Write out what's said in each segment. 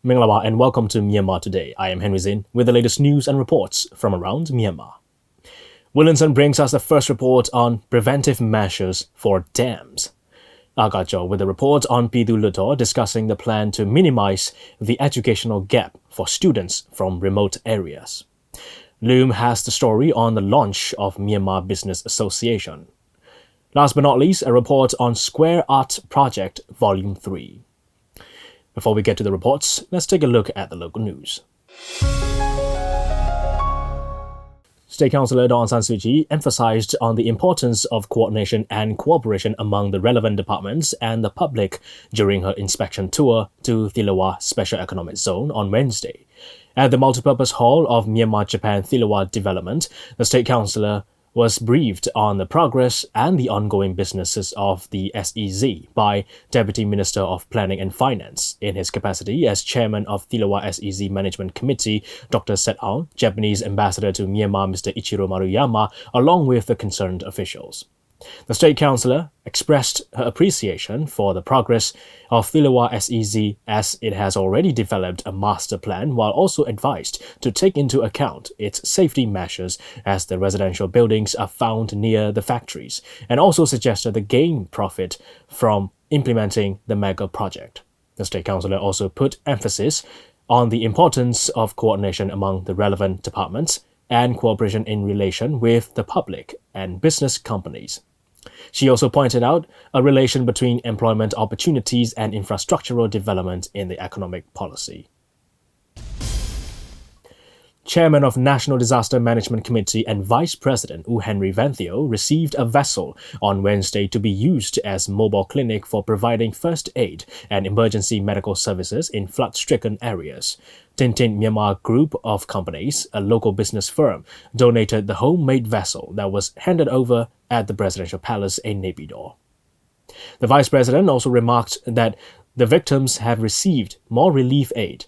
Minglawa and welcome to Myanmar Today. I am Henry Zin with the latest news and reports from around Myanmar. Williamson brings us the first report on preventive measures for dams. Agacho with a report on Hluttaw discussing the plan to minimize the educational gap for students from remote areas. Loom has the story on the launch of Myanmar Business Association. Last but not least, a report on Square Art Project Volume 3. Before we get to the reports, let's take a look at the local news. State Councillor Daw Aung San Suu Kyi emphasized on the importance of coordination and cooperation among the relevant departments and the public during her inspection tour to Hluttaw Special Economic Zone on Wednesday. At the multipurpose hall of Myanmar-Japan Hluttaw Development, the State Councillor was briefed on the progress and the ongoing businesses of the SEZ by Deputy Minister of Planning and Finance in his capacity as Chairman of Hluttaw SEZ Management Committee, Dr. Set Aung, Japanese Ambassador to Myanmar Mr. Ichiro Maruyama, along with the concerned officials. The State Councillor expressed her appreciation for the progress of Hluttaw SEZ as it has already developed a master plan while also advised to take into account its safety measures as the residential buildings are found near the factories, and also suggested the gain profit from implementing the mega project. The State Councillor also put emphasis on the importance of coordination among the relevant departments and cooperation in relation with the public and business companies. She also pointed out a relation between employment opportunities and infrastructural development in the economic policy. Chairman of National Disaster Management Committee and Vice President Henry Zin received a vessel on Wednesday to be used as mobile clinic for providing first aid and emergency medical services in flood-stricken areas. Tintin Myanmar Group of Companies, a local business firm, donated the homemade vessel that was handed over at the Presidential Palace in Naypyidaw. The Vice President also remarked that the victims have received more relief aid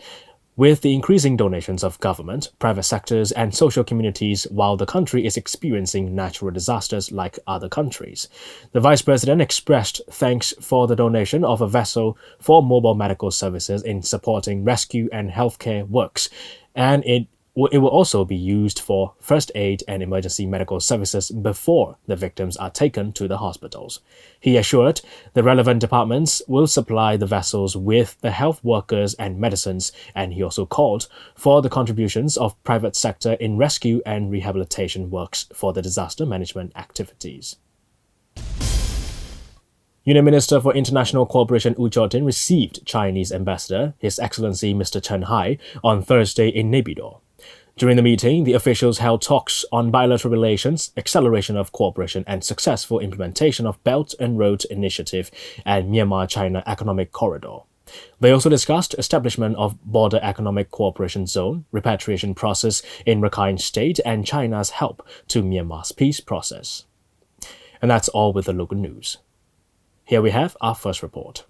with the increasing donations of government, private sectors, and social communities while the country is experiencing natural disasters like other countries. The Vice President expressed thanks for the donation of a vessel for mobile medical services in supporting rescue and healthcare works, and it will also be used for first aid and emergency medical services before the victims are taken to the hospitals. He assured the relevant departments will supply the vessels with the health workers and medicines, and he also called for the contributions of private sector in rescue and rehabilitation works for the disaster management activities. Union Minister for International Cooperation Wu Chao-tin received Chinese Ambassador, His Excellency Mr. Chen Hai, on Thursday in Naypyidaw. During the meeting, the officials held talks on bilateral relations, acceleration of cooperation, and successful implementation of Belt and Road Initiative and Myanmar-China Economic Corridor. They also discussed establishment of Border Economic Cooperation Zone, repatriation process in Rakhine State, and China's help to Myanmar's peace process. And that's all with the local news. Here we have our first report.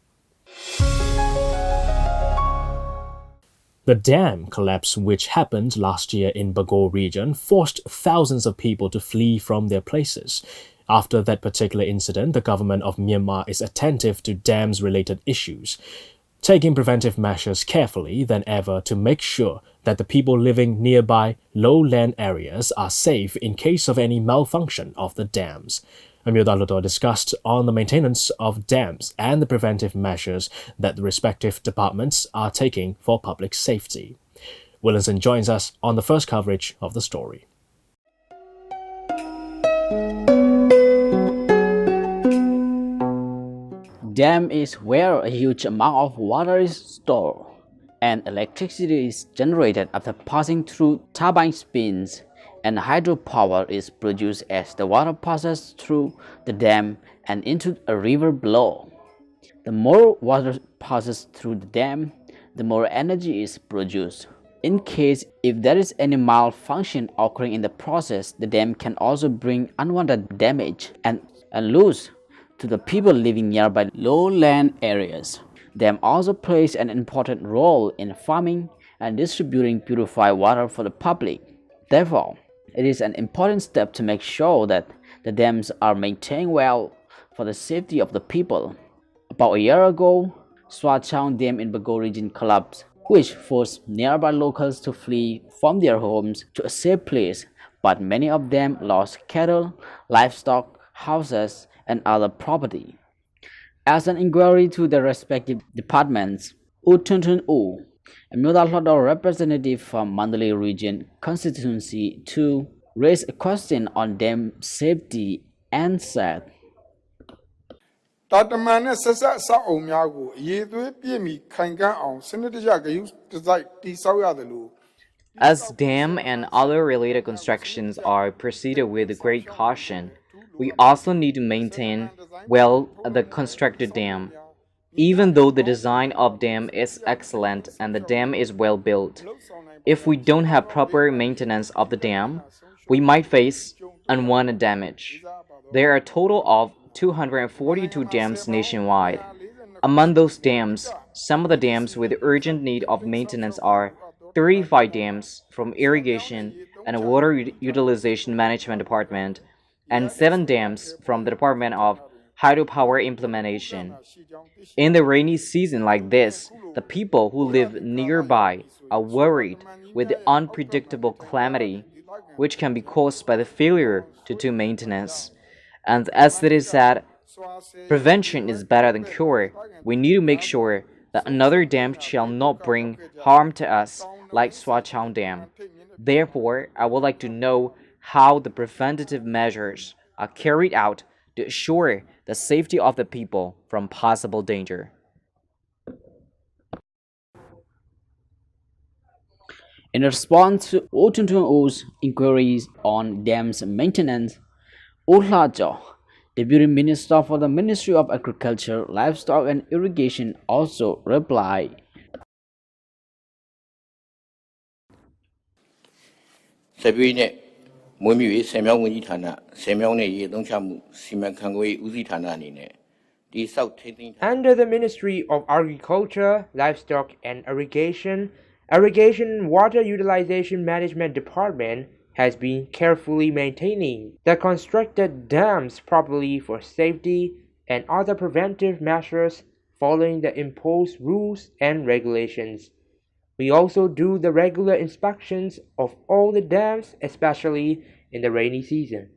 The dam collapse, which happened last year in Bago region, forced thousands of people to flee from their places. After that particular incident, the government of Myanmar is attentive to dams-related issues, taking preventive measures carefully than ever to make sure that the people living nearby low-land areas are safe in case of any malfunction of the dams. Hluttaw discussed on the maintenance of dams and the preventive measures that the respective departments are taking for public safety. Williamson joins us on the first coverage of the story. Dam is where a huge amount of water is stored, and electricity is generated after passing through turbine spins, and hydropower is produced as the water passes through the dam and into a river below. The more water passes through the dam, the more energy is produced. In case if there is any malfunction occurring in the process, the dam can also bring unwanted damage and loss to the people living nearby lowland areas. Dam also plays an important role in farming and distributing purified water for the public. Therefore, it is an important step to make sure that the dams are maintained well for the safety of the people. About a year ago, Swachang Dam in Bago region collapsed, which forced nearby locals to flee from their homes to a safe place, but many of them lost cattle, livestock, houses, and other property. As an inquiry to the respective departments, U Tuntun U, a Hluttaw representative from Mandalay region constituency 2, raised a question on dam safety and said, တာတမန်နဲ့ဆက်ဆက်အဆောက်အုံများကိုအရေးသွေးပြည့်မီခိုင်ခန့်အောင်စနစ်တကျဂရုတစိုက်တည်ဆောက်ရတယ်လို့ As dam and other related constructions are proceeded with great caution, we also need to maintain well the constructed dam. Even though the design of dam is excellent and the dam is well built, if we don't have proper maintenance of the dam, we might face unwanted damage. There are a total of 242 dams nationwide. Among those dams, some of the dams with urgent need of maintenance are 35 dams from Irrigation and Water Utilization Management Department and 7 dams from the Department of Hydropower Implementation. In the rainy season like this, the people who live nearby are worried with the unpredictable calamity which can be caused by the failure to do maintenance. And as it is said, prevention is better than cure. We need to make sure that another dam shall not bring harm to us like Swachang Dam. Therefore, I would like to know how the preventative measures are carried out to assure the safety of the people from possible danger. In response to U Tuntun U's inquiries on dams maintenance, Hluttaw, Deputy Minister for the Ministry of Agriculture, Livestock and Irrigation, also replied, ဆက်ပြီးနဲ့မွေးမြူရေးဆယ်မြောင်းဝန်ကြီးဌာနဆယ်မြောင်းနဲ့ရေအသုံးချမှုစီမံခန့်ခွဲရေးဦးစီးဌာနအနေနဲ့ဒီစောက်ထိန်းသိမ်း Under the Ministry of Agriculture, Livestock and Irrigation, Irrigation and Water Utilization Management Department has been carefully maintaining the constructed dams properly for safety and other preventive measures following the imposed rules and regulations. We also do the regular inspections of all the dams, especially in the rainy season.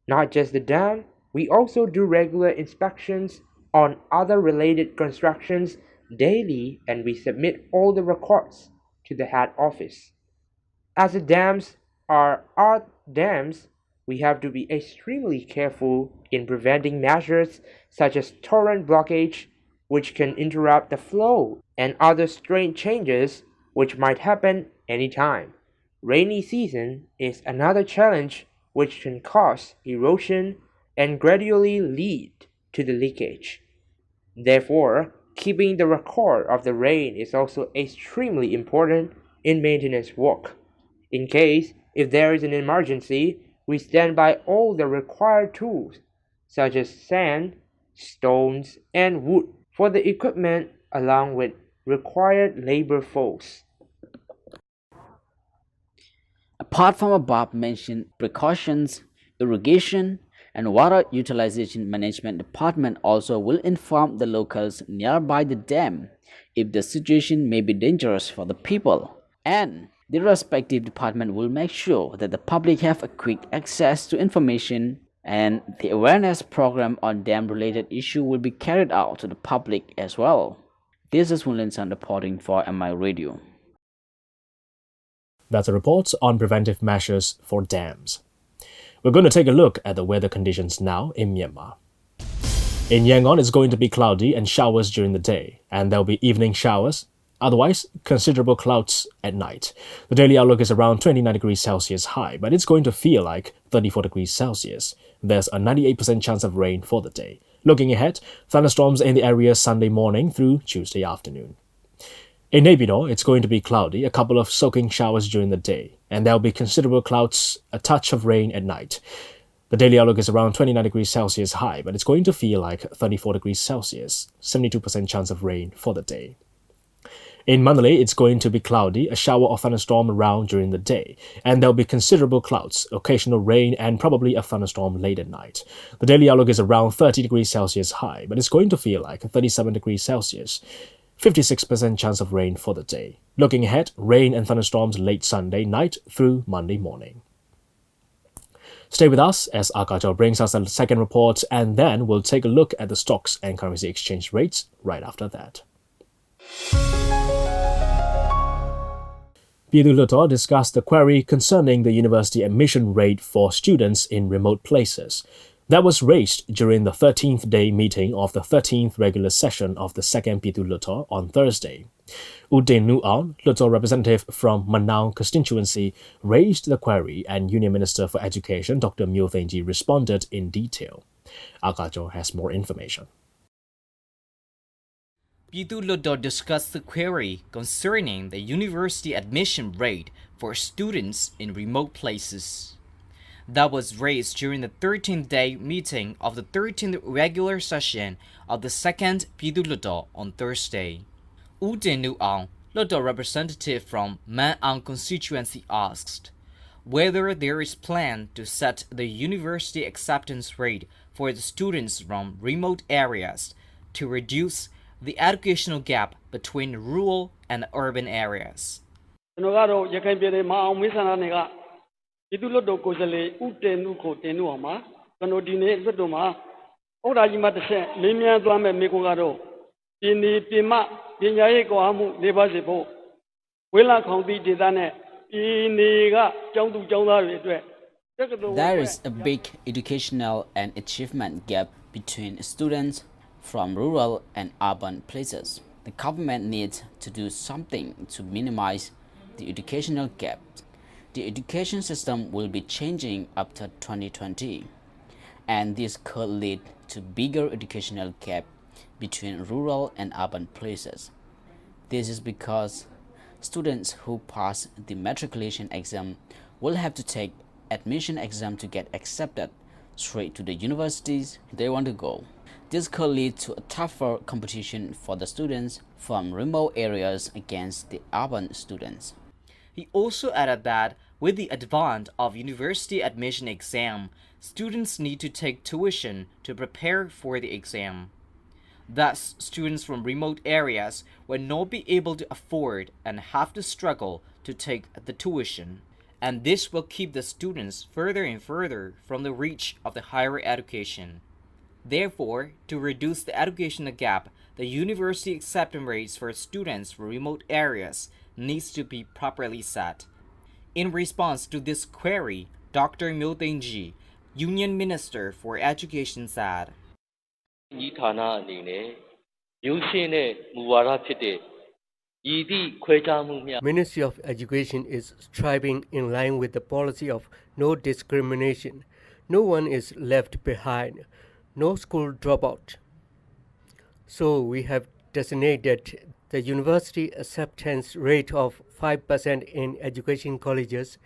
Not just the dam, we also do regular inspections on other related constructions daily, and we submit all the records to the head office. As the dams are art dams, we have to be extremely careful in preventing measures such as torrent blockage, which can interrupt the flow, and other strain changes which might happen anytime. Rainy season is another challenge which can cause erosion and gradually lead to the leakage. Therefore, keeping the record of the rain is also extremely important in maintenance work. In case if there is an emergency, we stand by all the required tools such as sand, stones, and wood for the equipment along with required labor force. Apart from above mentioned precautions, Irrigation and Water Utilization Management Department also will inform the locals nearby the dam if the situation may be dangerous for the people, and the respective department will make sure that the public have a quick access to information, and the awareness program on dam-related issue will be carried out to the public as well. This is Wunlin San reporting for MI Radio. That's a report on preventive measures for dams. We're going to take a look at the weather conditions now in Myanmar. In Yangon, it's going to be cloudy and showers during the day, and there'll be evening showers. Otherwise, considerable clouds at night. The daily outlook is around 29 degrees Celsius high, but it's going to feel like 34 degrees Celsius. There's a 98% chance of rain for the day. Looking ahead, thunderstorms in the area Sunday morning through Tuesday afternoon. In Naypyidaw, it's going to be cloudy, a couple of soaking showers during the day, and there'll be considerable clouds, a touch of rain at night. The daily outlook is around 29 degrees Celsius high, but it's going to feel like 34 degrees Celsius, 72% chance of rain for the day. In Mandalay, it's going to be cloudy, a shower or thunderstorm around during the day, and there'll be considerable clouds, occasional rain, and probably a thunderstorm late at night. The daily outlook is around 30 degrees Celsius high, but it's going to feel like 37 degrees Celsius, 56% chance of rain for the day. Looking ahead, rain and thunderstorms late Sunday night through Monday morning. Stay with us as Akajo brings us a second report, and then we'll take a look at the stocks and currency exchange rates right after that. Hluttaw discussed the query concerning the university admission rate for students in remote places. That was raised during the 13th day meeting of the 13th regular session of the second Hluttaw on Thursday. Nu'aung, Hluttaw representative from Manang constituency, raised the query, and Union Minister for Education Dr. Myo responded in detail. Akajo has more information. Hluttaw discussed the query concerning the university admission rate for students in remote places. That was raised during the 13th day meeting of the 13th regular session of the second Hluttaw on Thursday. Nu'aung, Hluttaw representative from Manang constituency, asked whether there is plan to set the university acceptance rate for the students from remote areas to reduce the educational gap between rural and urban areas. There is a big educational and achievement gap between students from rural and urban places. The government needs to do something to minimize the educational gap. The education system will be changing after 2020, and this could lead to bigger educational gap between rural and urban places. This is because students who pass the matriculation exam will have to take admission exam to get accepted straight to the universities they want to go. This could lead to a tougher competition for the students from remote areas against the urban students. He also added that with the advent of university admission exam, students need to take tuition to prepare for the exam. Thus, students from remote areas will not be able to afford and have to struggle to take the tuition. And this will keep the students further and further from the reach of the higher education. Therefore, to reduce the educational gap, the university acceptance rates for students from remote areas needs to be properly set. In response to this query, Dr. Myo, Union Minister for Education, said, Ministry of Education is striving in line with the policy of no discrimination. No one is left behind. No school dropout. So we have designated the university acceptance rate of 5% in education colleges,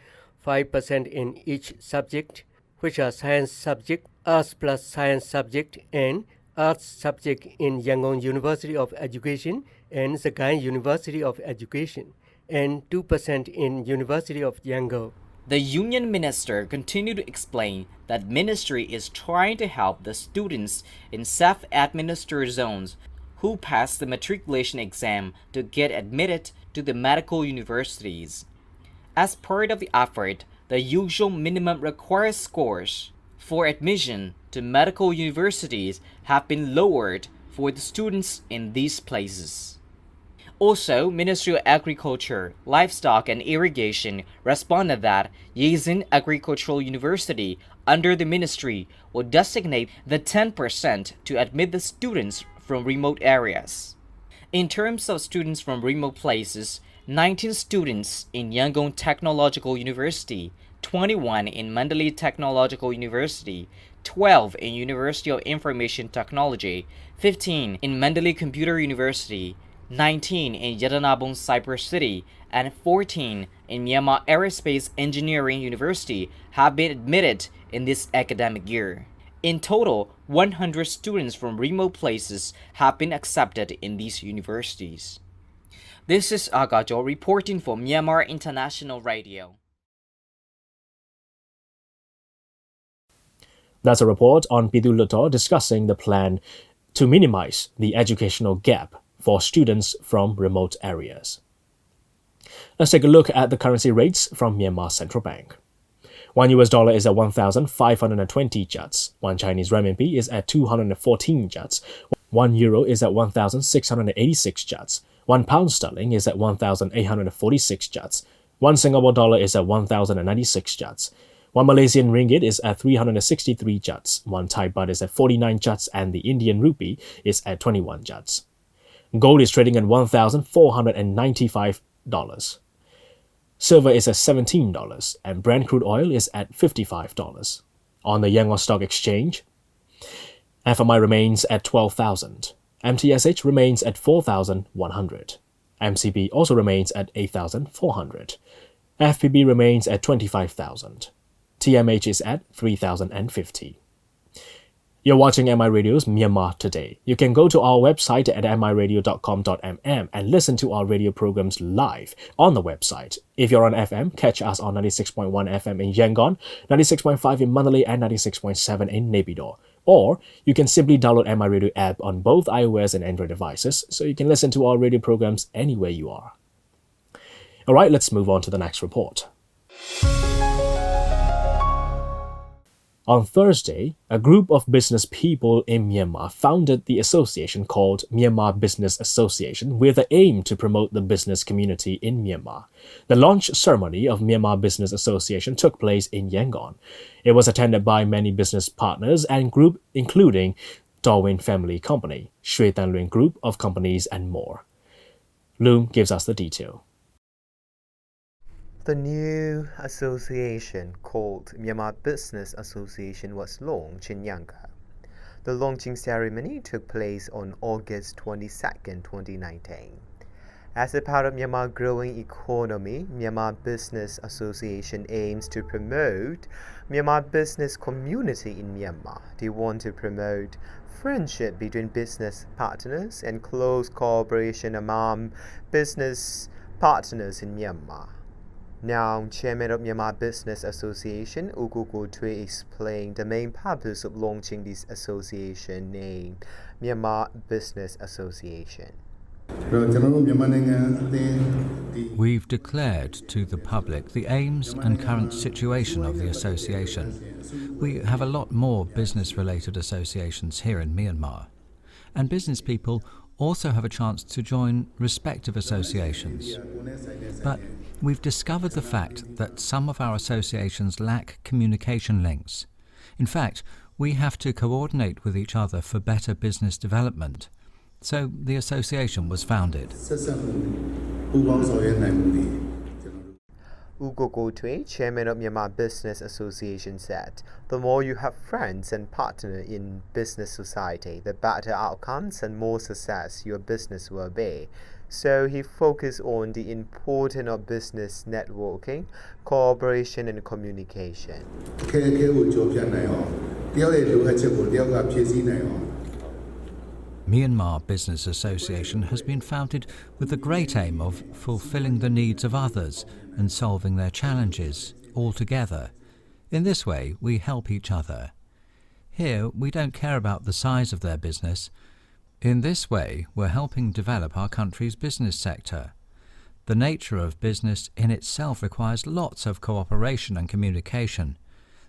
5% in each subject, which are science subject, arts plus science subject, and arts subject in Yangon University of Education and Sagaing University of Education, and 2% in University of Yangon. The union minister continued to explain that ministry is trying to help the students in self-administered zones who pass the matriculation exam to get admitted to the medical universities. As part of the effort, the usual minimum required scores for admission to medical universities have been lowered for the students in these places. Also, Ministry of Agriculture, Livestock and Irrigation responded that Yezin Agricultural University under the ministry will designate the 10% to admit the students from remote areas. In terms of students from remote places, 19 students in Yangon Technological University, 21 in Mandalay Technological University, 12 in University of Information Technology, 15 in Mandalay Computer University, 19 in Yadanabon Cypress City, and 14 in Myanmar Aerospace Engineering University have been admitted in this academic year. In total, 100 students from remote places have been accepted in these universities. This is Agajo reporting for Myanmar International Radio. That's a report on Hluttaw discussing the plan to minimize the educational gap for students from remote areas. Let's take a look at the currency rates from Myanmar Central Bank. $1 is at 1,520 kyats. 1 Chinese renminbi is at 214 kyats. €1 is at 1,686 kyats. 1 pound sterling is at 1,846 kyats. 1 Singapore dollar is at 1,096 kyats. 1 Malaysian ringgit is at 363 kyats. 1 Thai baht is at 49 kyats, and the Indian rupee is at 21 kyats. Gold is trading at $1,495. Silver is at $17, and Brent crude oil is at $55. On the Yangon Stock Exchange, FMI remains at 12,000. MTSH remains at 4,100. MCB also remains at 8,400. FPB remains at 25,000. TMH is at 3,050. You're watching MI Radio's Myanmar Today. You can go to our website at miradio.com.mm and listen to our radio programs live on the website. If you're on FM, catch us on 96.1 FM in Yangon, 96.5 in Mandalay, and 96.7 in Naypyidaw. Or you can simply download MI Radio app on both iOS and Android devices, so you can listen to our radio programs anywhere you are. Alright, let's move on to the next report. On Thursday, a group of business people in Myanmar founded the association called Myanmar Business Association with the aim to promote the business community in Myanmar. The launch ceremony of Myanmar Business Association took place in Yangon. It was attended by many business partners and group including Darwin Family Company, Shui Tanlun Group of Companies, and more. Loom gives us the detail. The new association, called Myanmar Business Association, was launched in Yangon. The launching ceremony took place on August 22, 2019. As a part of Myanmar's growing economy, Myanmar Business Association aims to promote Myanmar business community in Myanmar. They want to promote friendship between business partners and close cooperation among business partners in Myanmar. Now, Chairman of Myanmar Business Association, Hluttaw explained the main purpose of launching this association named Myanmar Business Association. We've declared to the public the aims and current situation of the association. We have a lot more business-related associations here in Myanmar, and business people also have a chance to join respective associations. But we've discovered the fact that some of our associations lack communication links. In fact, we have to coordinate with each other for better business development. So the association was founded. Hluttaw, Chairman of Myanmar Business Association, said, "The more you have friends and partners in business society, the better outcomes and more success your business will be." So he focused on the importance of business networking, cooperation, and communication. Myanmar Business Association has been founded with the great aim of fulfilling the needs of others and solving their challenges all together. In this way, we help each other. Here, we don't care about the size of their business. In this way, we're helping develop our country's business sector. The nature of business in itself requires lots of cooperation and communication.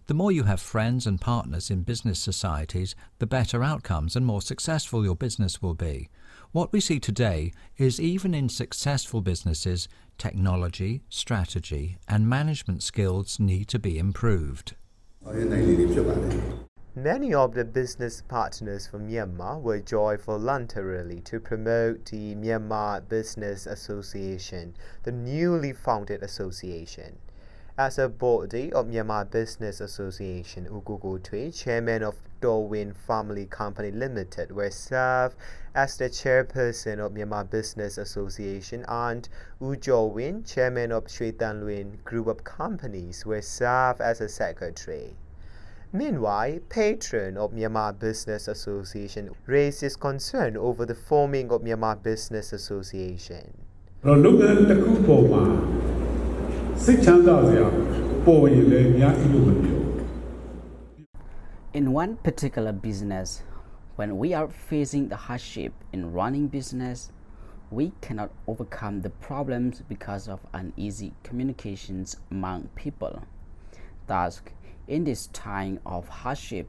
The more you have friends and partners in business societies, the better outcomes and more successful your business will be. What we see today is even in successful businesses, technology, strategy, and management skills need to be improved. Many of the business partners from Myanmar will join voluntarily to promote the Myanmar Business Association, the newly founded association. As a body of Myanmar Business Association, Hluttaw, Chairman of Darwin Family Company Limited, will serve as the chairperson of Myanmar Business Association, and Darwin, Chairman of Shui Tanlun Group of Companies, will serve as a secretary. Meanwhile, patron of Myanmar Business Association raises concern over the forming of Myanmar Business Association. In one particular business, when we are facing the hardship in running business, we cannot overcome the problems because of uneasy communications among people. Thus, in this time of hardship,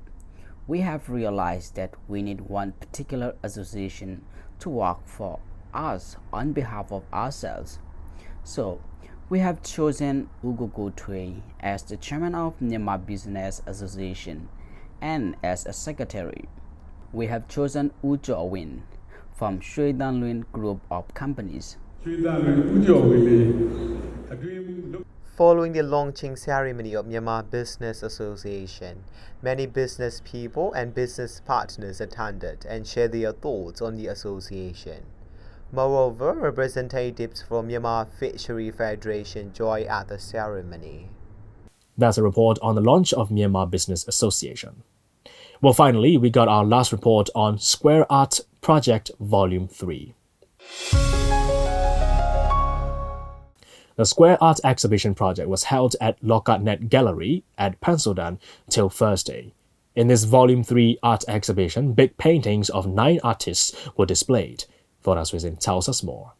we have realized that we need one particular association to work for us on behalf of ourselves. So, we have chosen Hluttaw as the chairman of Myanmar Business Association, and as a secretary, we have chosen Win from Shui Dan Luin Group of Companies. Following the launching ceremony of Myanmar Business Association, many business people and business partners attended and shared their thoughts on the association. Moreover, representatives from Myanmar Fishery Federation joined at the ceremony. That's a report on the launch of Myanmar Business Association. Well, finally, we got our last report on Square Art Project Volume 3. The Square Art Exhibition project was held at Hluttaw Gallery at Pensudan till Thursday. In this Volume 3 art exhibition, big paintings of 9 artists were displayed. DJ Henry Zin tells us more.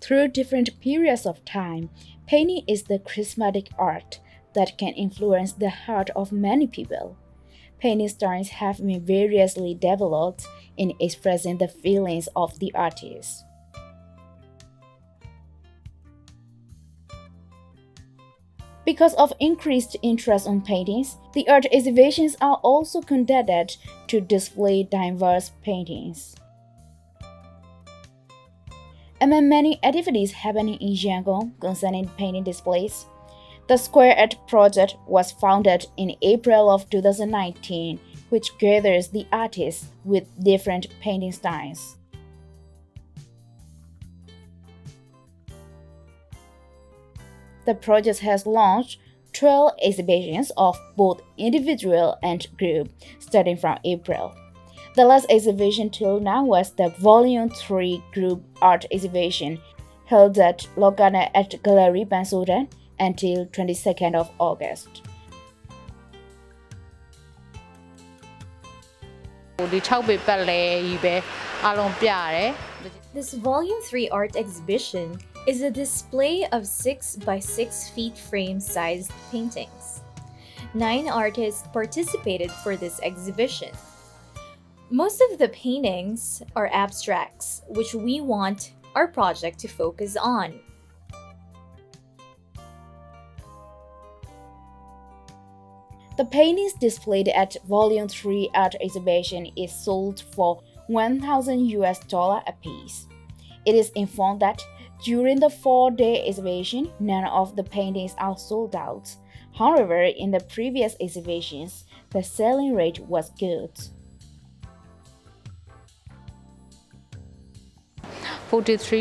Through different periods of time, painting is the charismatic art that can influence the heart of many people. Painting styles have been variously developed in expressing the feelings of the artist. Because of increased interest in paintings, the art exhibitions are also conducted to display diverse paintings. Among many activities happening in Yangon concerning painting displays, the Square Art Project was founded in April of 2019, which gathers the artists with different painting styles. The project has launched 12 exhibitions of both individual and group starting from April. The last exhibition till now was the Volume 3 Group Art Exhibition held at Hluttaw Gallery Pensudan until 22nd of August. This Volume 3 art exhibition is a display of 6 by 6 feet frame-sized paintings. 9 artists participated for this exhibition. Most of the paintings are abstracts, which we want our project to focus on. The paintings displayed at Volume 3 art exhibition is sold for $1,000 apiece. It is informed that during the 4-day exhibition, none of the paintings are sold out. However, in the previous exhibitions, the selling rate was good. 43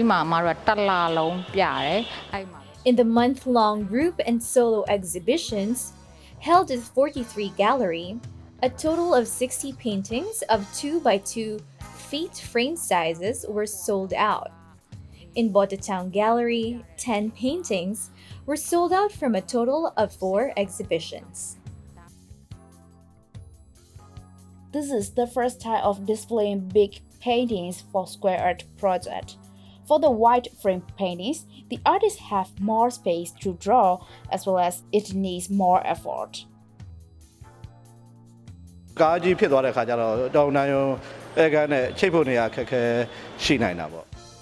In the month-long group and solo exhibitions held at 43 Gallery, a total of 60 paintings of 2 by 2 feet frame sizes were sold out. In Town Gallery, 10 paintings were sold out from a total of 4 exhibitions. This is the first time of displaying big paintings for Square Art Project. For the wide frame paintings, the artists have more space to draw as well as it needs more effort.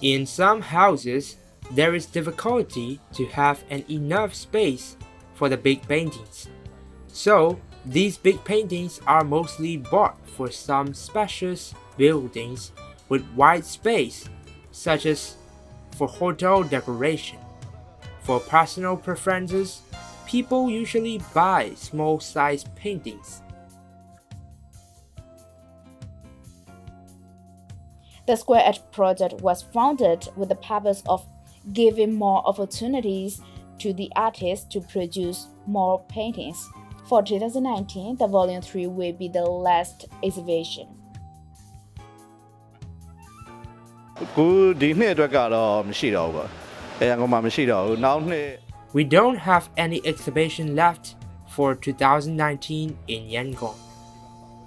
In some houses, there is difficulty to have enough space for the big paintings. So, these big paintings are mostly bought for some spacious buildings with wide space, such as for hotel decoration. For personal preferences, people usually buy small-sized paintings. The Square Art Project was founded with the purpose of giving more opportunities to the artists to produce more paintings. For 2019, the Volume 3 will be the last exhibition. We don't have any exhibition left for 2019 in Yangon.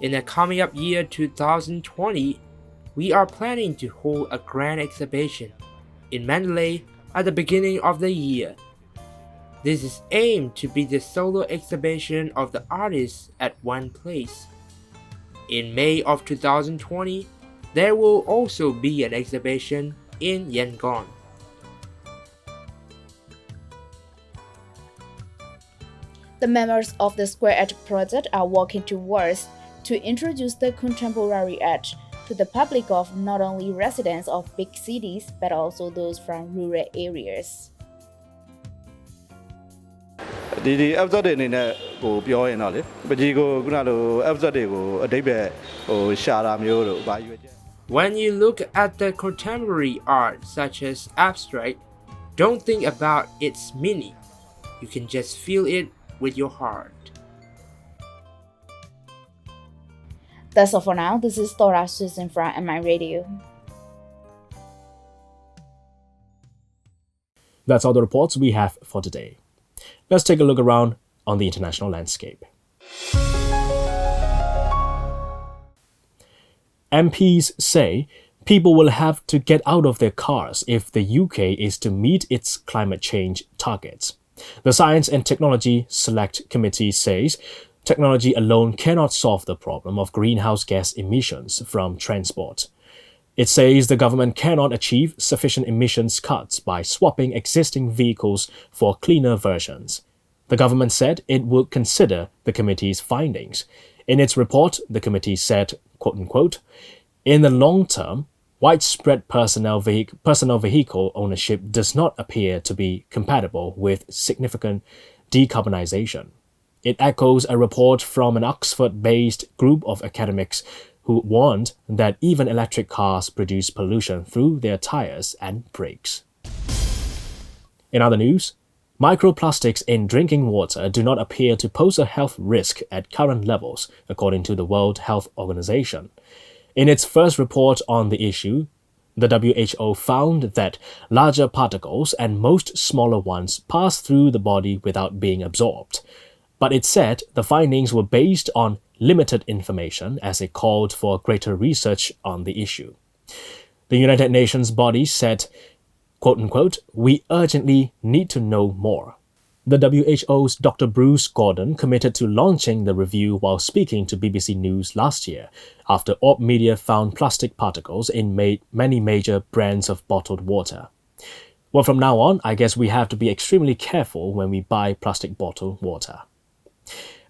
In the coming up year 2020, we are planning to hold a grand exhibition in Mandalay at the beginning of the year. This is aimed to be the solo exhibition of the artists at one place. In May of 2020, there will also be an exhibition in Yangon. The members of the Square Art project are working towards to introduce the contemporary art to the public of not only residents of big cities but also those from rural areas. ဒီ episode တွေအနေနဲ့ဟိုပြောရင်တော့လေပကြီးကိုခုနလို episode တွေကိုအတိတ်ပဲဟိုရှာတာမျိုးတို့ဘာရွေးချက် When you look at the contemporary art such as abstract, don't think about its meaning. You can just feel it with your heart. That's all for now. This is Tora Susan from MI Radio. That's all the reports we have for today. Let's take a look around on the international landscape. MPs say people will have to get out of their cars if the UK is to meet its climate change targets. The Science and Technology Select Committee says technology alone cannot solve the problem of greenhouse gas emissions from transport. It says the government cannot achieve sufficient emissions cuts by swapping existing vehicles for cleaner versions. The government said it would consider the committee's findings. In its report, the committee said, quote-unquote, in the long term, widespread personal vehicle ownership does not appear to be compatible with significant decarbonization. It echoes a report from an Oxford-based group of academics who warned that even electric cars produce pollution through their tires and brakes. In other news, microplastics in drinking water do not appear to pose a health risk at current levels, according to the World Health Organization. In its first report on the issue, the WHO found that larger particles and most smaller ones pass through the body without being absorbed. But it said the findings were based on limited information as it called for greater research on the issue. The United Nations body said, quote-unquote, we urgently need to know more. The WHO's Dr. Bruce Gordon committed to launching the review while speaking to BBC News last year, after Orb Media found plastic particles in many major brands of bottled water. Well, from now on, I guess we have to be extremely careful when we buy plastic bottled water.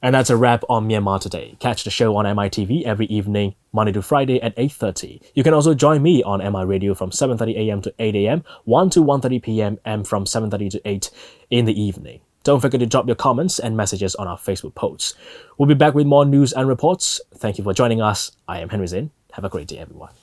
And that's a wrap on Myanmar Today. Catch the show on MITV every evening, Monday to Friday at 8:30. You can also join me on MI Radio from 7:30 a.m. to 8 a.m., 1 to 1:30 p.m. and from 7:30 to 8 in the evening. Don't forget to drop your comments and messages on our Facebook posts. We'll be back with more news and reports. Thank you for joining us. I am Henry Zin. Have a great day, everyone.